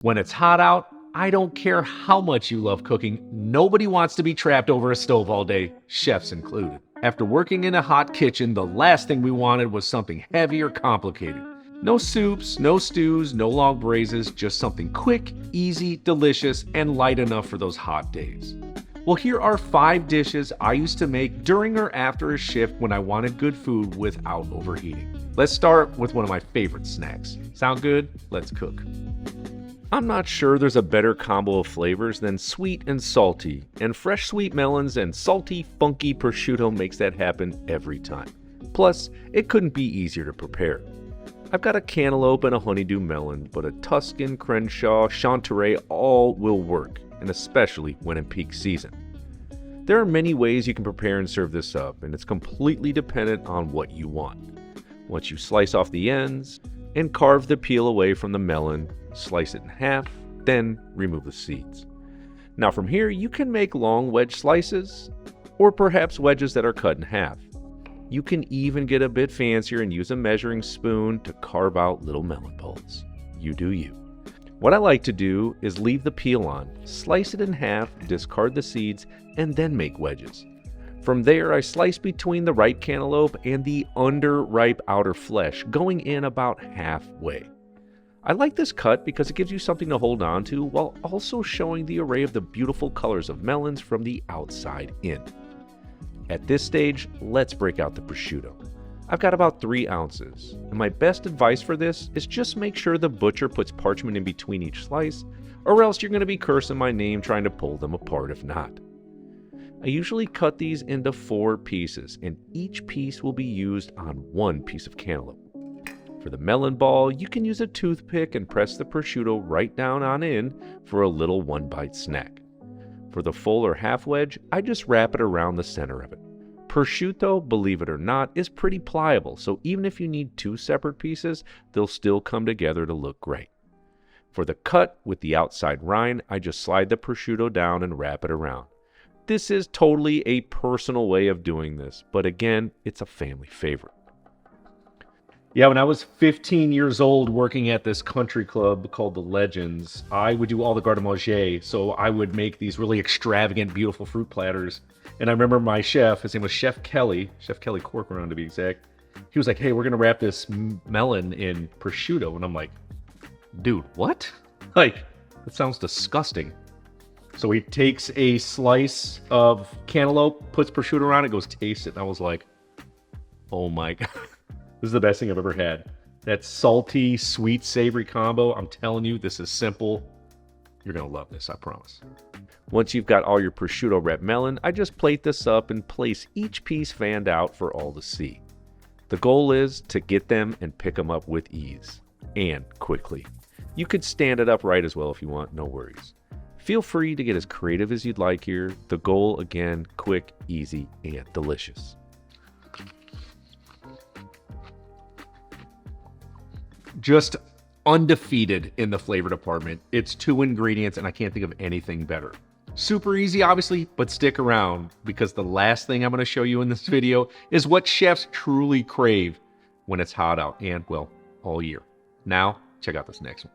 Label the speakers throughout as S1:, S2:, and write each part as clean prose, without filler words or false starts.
S1: When it's hot out, I don't care how much you love cooking, nobody wants to be trapped over a stove all day, chefs included. After working in a hot kitchen, the last thing we wanted was something heavy or complicated. No soups, no stews, no long braises, just something quick, easy, delicious, and light enough for those hot days. Well, here are 5 dishes I used to make during or after a shift when I wanted good food without overheating. Let's start with one of my favorite snacks. Sound good? Let's cook. I'm not sure there's a better combo of flavors than sweet and salty, and fresh sweet melons and salty, funky prosciutto makes that happen every time. Plus, it couldn't be easier to prepare. I've got a cantaloupe and a honeydew melon, but a Tuscan, Crenshaw, Chantilly all will work, and especially when in peak season. There are many ways you can prepare and serve this up, and it's completely dependent on what you want. Once you slice off the ends and carve the peel away from the melon, slice it in half, then remove the seeds. Now from here, you can make long wedge slices, or perhaps wedges that are cut in half. You can even get a bit fancier and use a measuring spoon to carve out little melon balls. You do you. What I like to do is leave the peel on, slice it in half, discard the seeds, and then make wedges. From there, I slice between the ripe cantaloupe and the under-ripe outer flesh, going in about halfway. I like this cut because it gives you something to hold on to while also showing the array of the beautiful colors of melons from the outside in. At this stage, let's break out the prosciutto. I've got about 3 ounces, and my best advice for this is just make sure the butcher puts parchment in between each slice, or else you're going to be cursing my name trying to pull them apart if not. I usually cut these into 4 pieces, and each piece will be used on 1 piece of cantaloupe. For the melon ball, you can use a toothpick and press the prosciutto right down on in for a little 1-bite snack. For the full or half wedge, I just wrap it around the center of it. Prosciutto, believe it or not, is pretty pliable, so even if you need 2 separate pieces, they'll still come together to look great. For the cut with the outside rind, I just slide the prosciutto down and wrap it around. This is totally a personal way of doing this, but again, it's a family favorite. Yeah, when I was 15 years old working at this country club called The Legends, I would do all the garde-manger, so I would make these really extravagant, beautiful fruit platters. And I remember my chef, his name was Chef Kelly Corcoran to be exact, he was like, hey, we're going to wrap this melon in prosciutto. And I'm like, dude, what? Like, that sounds disgusting. So he takes a slice of cantaloupe, puts prosciutto on it, goes, taste it. And I was like, oh my God. This is the best thing I've ever had. That salty, sweet, savory combo, I'm telling you, this is simple. You're going to love this, I promise. Once you've got all your prosciutto wrapped melon, I just plate this up and place each piece fanned out for all to see. The goal is to get them and pick them up with ease and quickly. You could stand it up right as well if you want, no worries. Feel free to get as creative as you'd like here. The goal, again, quick, easy, and delicious. Just undefeated in the flavor department. It's 2 ingredients and I can't think of anything better. Super easy, obviously, but stick around because the last thing I'm going to show you in this video is what chefs truly crave when it's hot out and, well, all year. Now, check out this next one.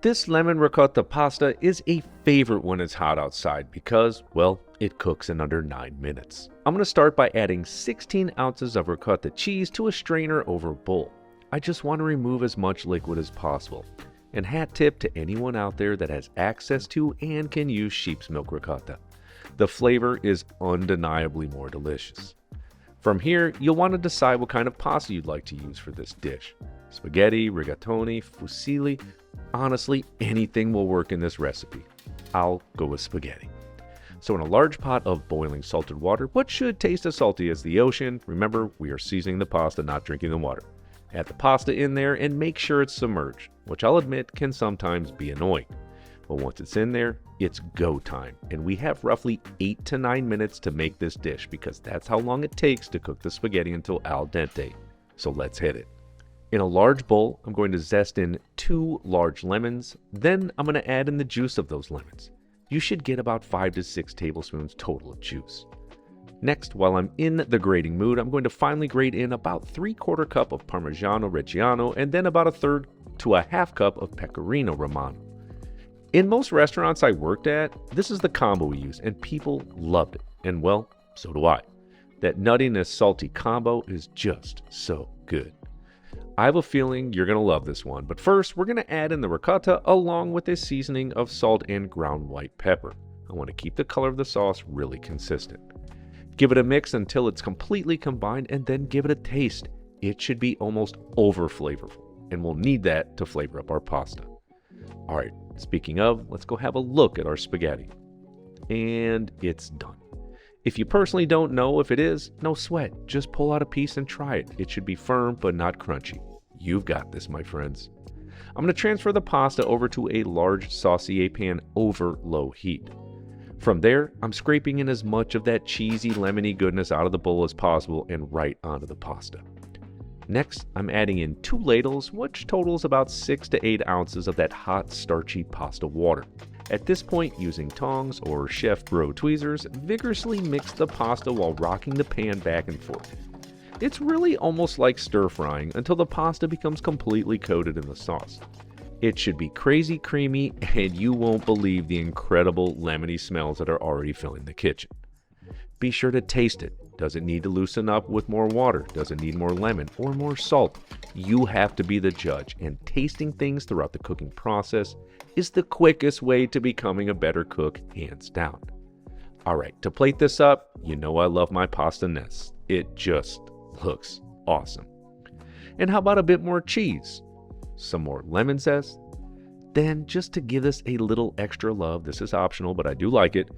S1: This lemon ricotta pasta is a favorite when it's hot outside because, well, it cooks in under 9 minutes. I'm going to start by adding 16 ounces of ricotta cheese to a strainer over a bowl. I just want to remove as much liquid as possible. And hat tip to anyone out there that has access to and can use sheep's milk ricotta. The flavor is undeniably more delicious. From here, you'll want to decide what kind of pasta you'd like to use for this dish. Spaghetti, rigatoni, fusilli, honestly, anything will work in this recipe. I'll go with spaghetti. So in a large pot of boiling salted water, what should taste as salty as the ocean, remember we are seasoning the pasta, not drinking the water. Add the pasta in there and make sure it's submerged, which I'll admit can sometimes be annoying. But once it's in there, it's go time, and we have roughly 8 to 9 minutes to make this dish because that's how long it takes to cook the spaghetti until al dente. So let's hit it. In a large bowl, I'm going to zest in 2 large lemons, then I'm going to add in the juice of those lemons. You should get about 5 to 6 tablespoons total of juice. Next, while I'm in the grating mood, I'm going to finely grate in about 3/4 cup of Parmigiano Reggiano and then about 1/3 to 1/2 cup of Pecorino Romano. In most restaurants I worked at, this is the combo we used, and people loved it. And well, so do I. That nuttiness salty combo is just so good. I have a feeling you're going to love this one, but first we're going to add in the ricotta along with a seasoning of salt and ground white pepper. I want to keep the color of the sauce really consistent. Give it a mix until it's completely combined and then give it a taste. It should be almost over flavorful, and we'll need that to flavor up our pasta. Alright, speaking of, let's go have a look at our spaghetti. And it's done. If you personally don't know if it is, no sweat. Just pull out a piece and try it. It should be firm but not crunchy. You've got this, my friends. I'm going to transfer the pasta over to a large saucier pan over low heat. From there, I'm scraping in as much of that cheesy lemony goodness out of the bowl as possible and right onto the pasta. Next, I'm adding in 2 ladles, which totals about 6 to 8 ounces of that hot, starchy pasta water. At this point, using tongs or chef bro tweezers, vigorously mix the pasta while rocking the pan back and forth. It's really almost like stir frying until the pasta becomes completely coated in the sauce. It should be crazy creamy, and you won't believe the incredible lemony smells that are already filling the kitchen. Be sure to taste it. Does it need to loosen up with more water? Does it need more lemon or more salt? You have to be the judge, and tasting things throughout the cooking process is the quickest way to becoming a better cook, hands down. Alright, to plate this up, you know I love my pasta nest. It just looks awesome. And how about a bit more cheese? Some more lemon zest? Then, just to give this a little extra love, this is optional, but I do like it,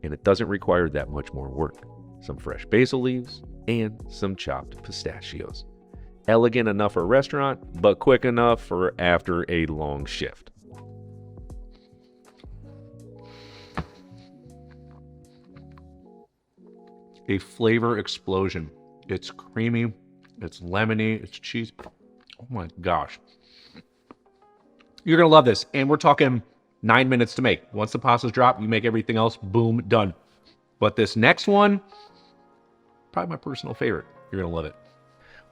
S1: and it doesn't require that much more work. Some fresh basil leaves, and some chopped pistachios. Elegant enough for a restaurant, but quick enough for after a long shift. A flavor explosion. It's creamy, it's lemony, it's cheese. Oh my gosh. You're going to love this, and we're talking 9 minutes to make. Once the pasta's dropped, you make everything else, boom, done. But this next one, probably my personal favorite. You're going to love it.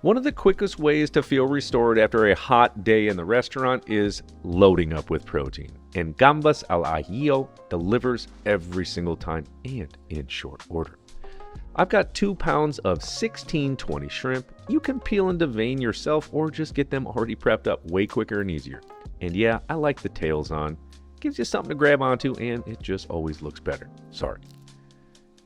S1: One of the quickest ways to feel restored after a hot day in the restaurant is loading up with protein. And Gambas al ajillo delivers every single time and in short order. I've got 2 pounds of 1620 shrimp. You can peel and devein yourself or just get them already prepped up way quicker and easier. And yeah, I like the tails on. Gives you something to grab onto, and it just always looks better. Sorry.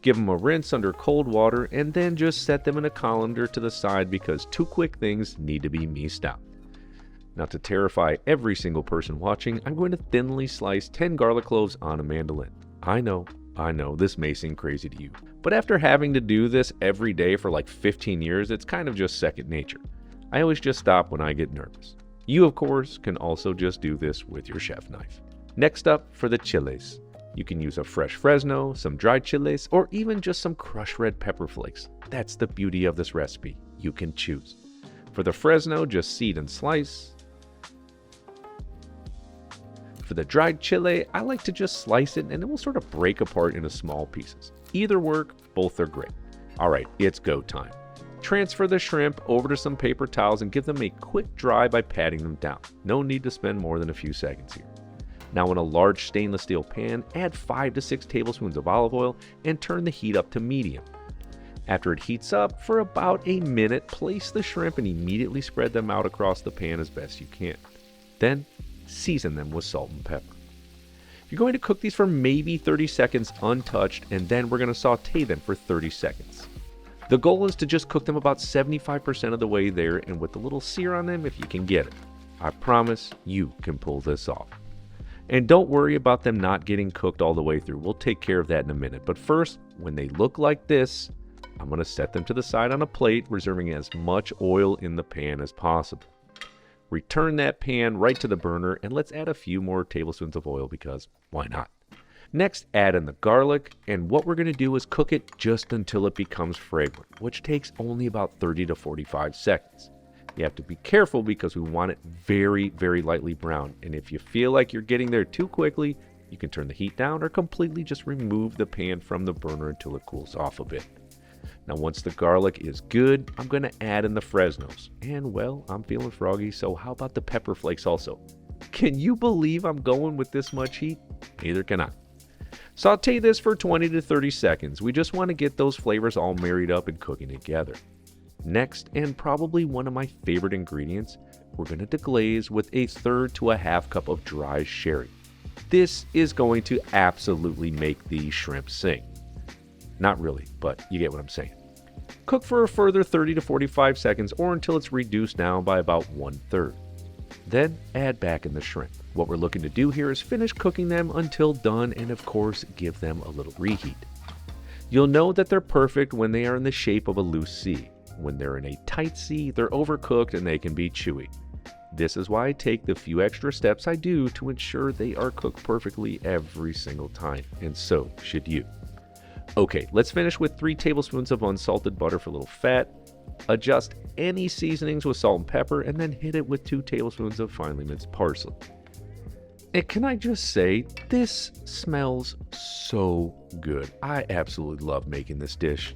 S1: Give them a rinse under cold water and then just set them in a colander to the side because 2 quick things need to be minced out. Now, to terrify every single person watching, I'm going to thinly slice 10 garlic cloves on a mandolin. I know, this may seem crazy to you, but after having to do this every day for like 15 years, it's kind of just second nature. I always just stop when I get nervous. You, of course, can also just do this with your chef knife. Next up, for the chiles. You can use a fresh Fresno, some dried chiles, or even just some crushed red pepper flakes. That's the beauty of this recipe. You can choose. For the Fresno, just seed and slice. For the dried chile, I like to just slice it and it will sort of break apart into small pieces. Either work, both are great. Alright, it's go time. Transfer the shrimp over to some paper towels and give them a quick dry by patting them down. No need to spend more than a few seconds here. Now in a large stainless steel pan, add 5 to 6 tablespoons of olive oil and turn the heat up to medium. After it heats up for about a minute, place the shrimp and immediately spread them out across the pan as best you can. Then, season them with salt and pepper. You're going to cook these for maybe 30 seconds untouched, and then we're going to saute them for 30 seconds. The goal is to just cook them about 75% of the way there, and with a little sear on them if you can get it. I promise you can pull this off. And don't worry about them not getting cooked all the way through. We'll take care of that in a minute. But first, when they look like this, I'm going to set them to the side on a plate, reserving as much oil in the pan as possible. Return that pan right to the burner, and let's add a few more tablespoons of oil because why not? Next, add in the garlic, and what we're going to do is cook it just until it becomes fragrant, which takes only about 30 to 45 seconds. You have to be careful because we want it very, very lightly brown, and if you feel like you're getting there too quickly, you can turn the heat down or completely just remove the pan from the burner until it cools off a bit. Now once the garlic is good, I'm going to add in the Fresnos, and well, I'm feeling froggy, so how about the pepper flakes also? Can you believe I'm going with this much heat? Neither can I. Saute this for 20 to 30 seconds. We just want to get those flavors all married up and cooking together. Next, and probably one of my favorite ingredients, we're going to deglaze with a third to a half cup of dry sherry. This is going to absolutely make these shrimp sing. Not really, but you get what I'm saying. Cook for a further 30 to 45 seconds or until it's reduced down by about 1/3. Then add back in the shrimp. What we're looking to do here is finish cooking them until done and of course give them a little reheat. You'll know that they're perfect when they are in the shape of a loose C. When they're in a tight C, they're overcooked and they can be chewy. This is why I take the few extra steps I do to ensure they are cooked perfectly every single time, and so should you. Okay, let's finish with 3 tablespoons of unsalted butter for a little fat. Adjust any seasonings with salt and pepper, and then hit it with 2 tablespoons of finely minced parsley. And can I just say, this smells so good. I absolutely love making this dish.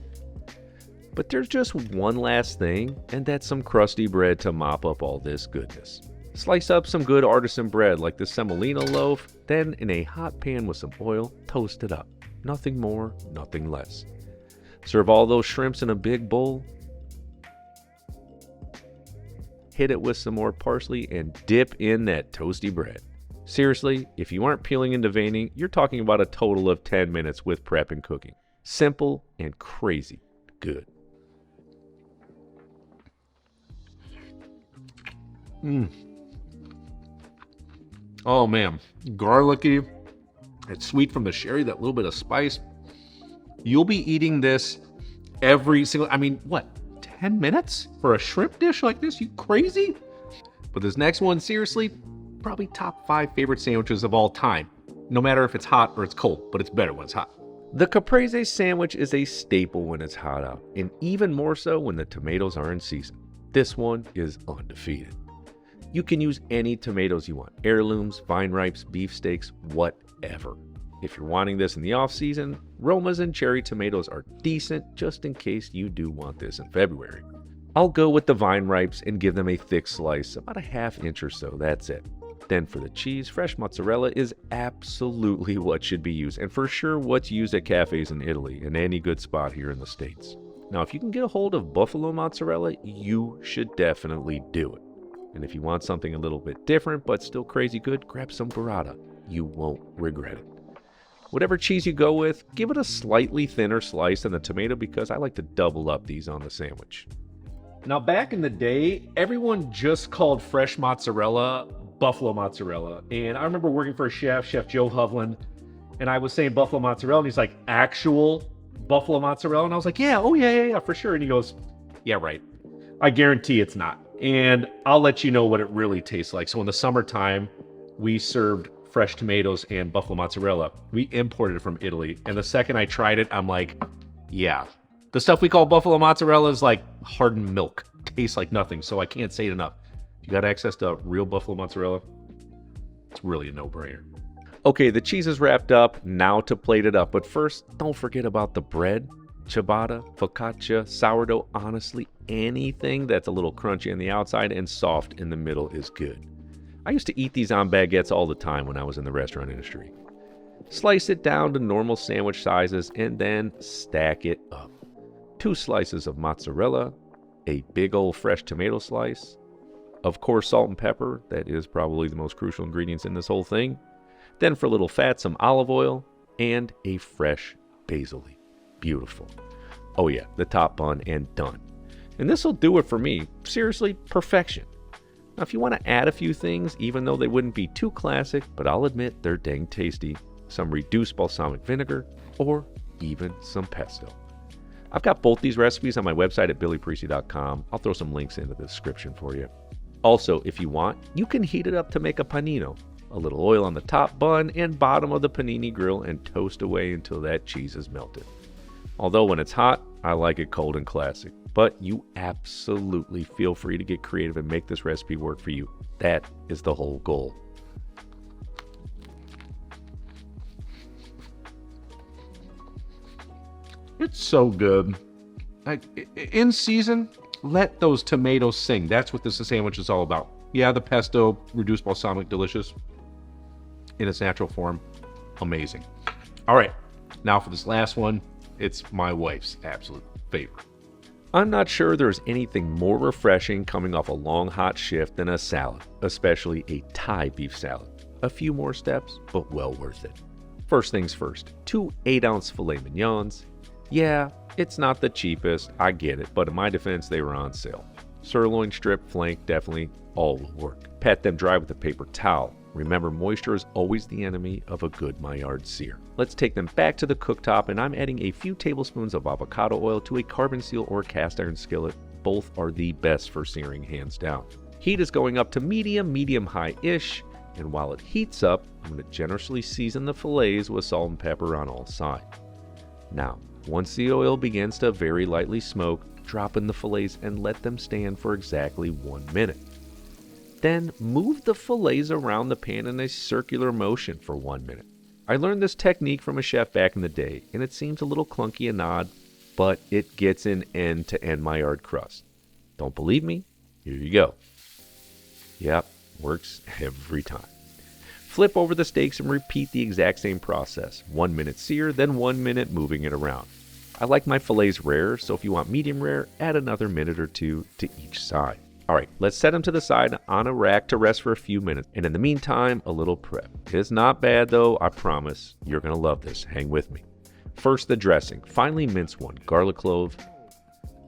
S1: But there's just one last thing, and that's some crusty bread to mop up all this goodness. Slice up some good artisan bread like the semolina loaf, then in a hot pan with some oil, toast it up. Nothing more, nothing less. Serve all those shrimps in a big bowl. Hit it with some more parsley and dip in that toasty bread. Seriously, if you aren't peeling and deveining, you're talking about a total of 10 minutes with prep and cooking. Simple and crazy good. Oh man, garlicky. It's sweet from the sherry, that little bit of spice. You'll be eating this every single, 10 minutes for a shrimp dish like this? You crazy? But this next one, seriously, probably top 5 favorite sandwiches of all time. No matter if it's hot or it's cold, but it's better when it's hot. The Caprese sandwich is a staple when it's hot out, and even more so when the tomatoes are in season. This one is undefeated. You can use any tomatoes you want, heirlooms, vine ripes, beefsteaks, whatever. If you're wanting this in the off season, Romas and cherry tomatoes are decent just in case you do want this in February. I'll go with the vine ripes and give them a thick slice, about a ½ inch or so, that's it. Then for the cheese, fresh mozzarella is absolutely what should be used, and for sure what's used at cafes in Italy and any good spot here in the States. Now if you can get a hold of buffalo mozzarella, you should definitely do it. And if you want something a little bit different but still crazy good, grab some burrata. You won't regret it. Whatever cheese you go with, give it a slightly thinner slice than the tomato because I like to double up these on the sandwich. Now back in the day, everyone just called fresh mozzarella buffalo mozzarella. And I remember working for a chef, Chef Joe Hovland, and I was saying buffalo mozzarella, and he's like, actual buffalo mozzarella? And I was like, yeah, for sure. And he goes, yeah, right. I guarantee it's not. And I'll let you know what it really tastes like. So in the summertime, we served fresh tomatoes and buffalo mozzarella. We imported it from Italy. And the second I tried it, I'm like, yeah. The stuff we call buffalo mozzarella is like hardened milk. Tastes like nothing. So I can't say it enough. If you got access to real buffalo mozzarella, it's really a no-brainer. Okay, the cheese is wrapped up. Now to plate it up. But first, don't forget about the bread. Ciabatta, focaccia, sourdough, honestly, anything that's a little crunchy on the outside and soft in the middle is good. I used to eat these on baguettes all the time when I was in the restaurant industry. Slice it down to normal sandwich sizes and then stack it up. 2 slices of mozzarella, a big old fresh tomato slice, of course salt and pepper, that is probably the most crucial ingredients in this whole thing. Then for a little fat, some olive oil, and a fresh basil leaf. Beautiful. Oh yeah, the top bun and done. And this will do it for me. Seriously, perfection. Now if you want to add a few things, even though they wouldn't be too classic, but I'll admit they're dang tasty, some reduced balsamic vinegar, or even some pesto. I've got both these recipes on my website at billyparisi.com. I'll throw some links into the description for you. Also, if you want, you can heat it up to make a panino. A little oil on the top bun and bottom of the panini grill and toast away until that cheese is melted. Although when it's hot, I like it cold and classic. But you absolutely feel free to get creative and make this recipe work for you. That is the whole goal. It's so good. In season, let those tomatoes sing. That's what this sandwich is all about. Yeah, the pesto reduced balsamic delicious in its natural form. Amazing. All right, now for this last one, it's my wife's absolute favorite. I'm not sure there's anything more refreshing coming off a long hot shift than a salad, especially a Thai beef salad. A few more steps, but well worth it. First things first, 2 8-ounce filet mignons. Yeah, it's not the cheapest, I get it, but in my defense, they were on sale. Sirloin strip, flank, definitely all will work. Pat them dry with a paper towel. Remember, moisture is always the enemy of a good Maillard sear. Let's take them back to the cooktop, and I'm adding a few tablespoons of avocado oil to a carbon steel or cast iron skillet. Both are the best for searing, hands down. Heat is going up to medium-high-ish, and while it heats up, I'm going to generously season the fillets with salt and pepper on all sides. Now, once the oil begins to very lightly smoke, drop in the fillets and let them stand for exactly 1 minute. Then move the fillets around the pan in a circular motion for 1 minute. I learned this technique from a chef back in the day, and it seems a little clunky and odd, but it gets an end-to-end Maillard crust. Don't believe me? Here you go. Yep, works every time. Flip over the steaks and repeat the exact same process. 1 minute sear, then 1 minute moving it around. I like my fillets rare, so if you want medium rare, add another minute or two to each side. Alright, let's set them to the side on a rack to rest for a few minutes, and in the meantime, a little prep. It's not bad though, I promise. You're going to love this. Hang with me. First, the dressing. Finely mince 1 garlic clove.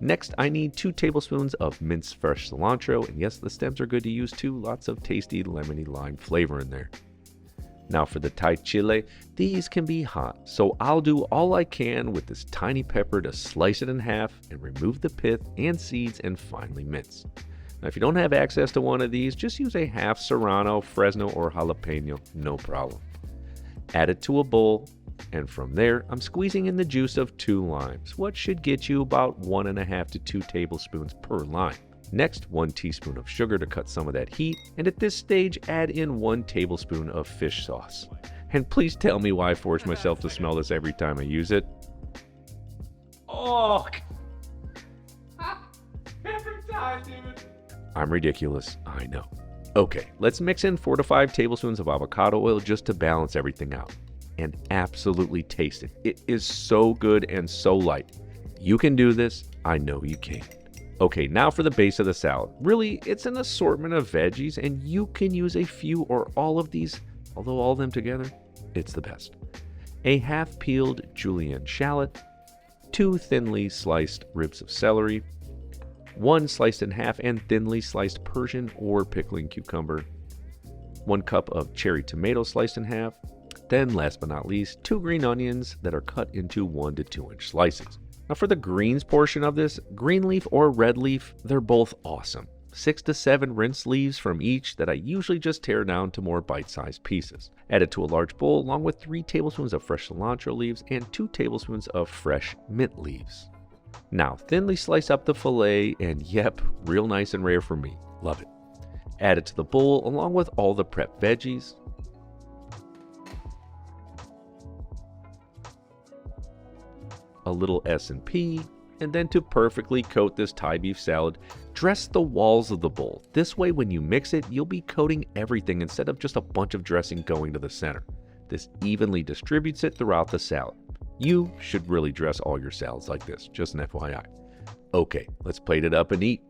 S1: Next, I need 2 tablespoons of minced fresh cilantro, and yes, the stems are good to use too. Lots of tasty lemony lime flavor in there. Now for the Thai chile, these can be hot, so I'll do all I can with this tiny pepper to slice it in half and remove the pith and seeds and finely mince. Now, if you don't have access to one of these, just use a half Serrano, Fresno, or jalapeno, no problem. Add it to a bowl, and from there, I'm squeezing in the juice of 2 limes, what should get you about 1.5 to 2 tablespoons per lime. Next, 1 teaspoon of sugar to cut some of that heat, and at this stage, add in 1 tablespoon of fish sauce. And please tell me why I force myself to smell this every time I use it. Oh, every time, dude. I'm ridiculous, I know. Okay, let's mix in 4 to 5 tablespoons of avocado oil just to balance everything out. And absolutely taste it. It is so good and so light. You can do this, I know you can. Okay, now for the base of the salad. Really, it's an assortment of veggies, and you can use a few or all of these, although all of them together, it's the best. A half-peeled julienne shallot, 2 thinly sliced ribs of celery, 1 sliced in half and thinly sliced Persian or pickling cucumber, 1 cup of cherry tomato sliced in half, then last but not least, 2 green onions that are cut into 1 to 2 inch slices. Now for the greens portion of this, green leaf or red leaf, they're both awesome. 6 to 7 rinsed leaves from each that I usually just tear down to more bite-sized pieces. Add it to a large bowl along with 3 tablespoons of fresh cilantro leaves and 2 tablespoons of fresh mint leaves. Now thinly slice up the filet, and yep, real nice and rare for me. Love it. Add it to the bowl along with all the prep veggies. A little S&P, and then to perfectly coat this Thai beef salad, dress the walls of the bowl. This way when you mix it, you'll be coating everything instead of just a bunch of dressing going to the center. This evenly distributes it throughout the salad. You should really dress all your salads like this, just an FYI. Okay, let's plate it up and eat.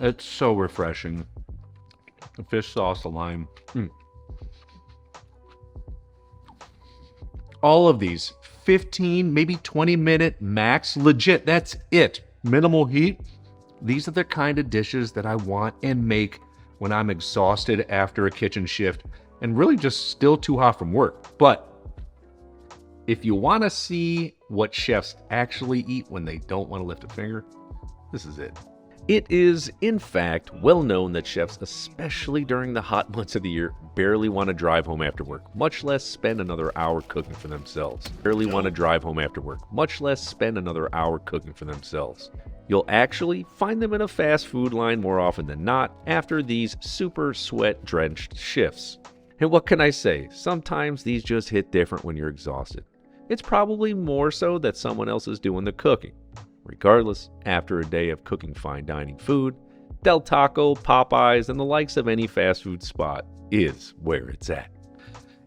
S1: It's so refreshing. The fish sauce, the lime. All of these, 15, maybe 20-minute max. Legit, that's it. Minimal heat. These are the kind of dishes that I want and make when I'm exhausted after a kitchen shift and really just still too hot from work. But if you want to see what chefs actually eat when they don't want to lift a finger, this is it. It is, in fact, well known that chefs, especially during the hot months of the year, barely want to drive home after work, much less spend another hour cooking for themselves. Barely want to drive home after work, much less spend another hour cooking for themselves. You'll actually find them in a fast food line more often than not after these super sweat-drenched shifts. And what can I say? Sometimes these just hit different when you're exhausted. it's probably more so that someone else is doing the cooking. Regardless, after a day of cooking fine dining food, Del Taco, Popeyes, and the likes of any fast food spot is where it's at.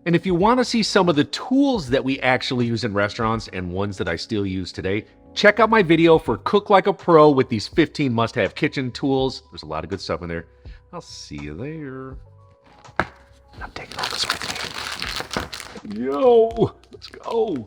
S1: And if you want to see some of the tools that we actually use in restaurants and ones that I still use today, check out my video for Cook Like a Pro with these 15 must-have kitchen tools. There's a lot of good stuff in there. I'll see you there. I'm taking all this with me. Yo, let's go.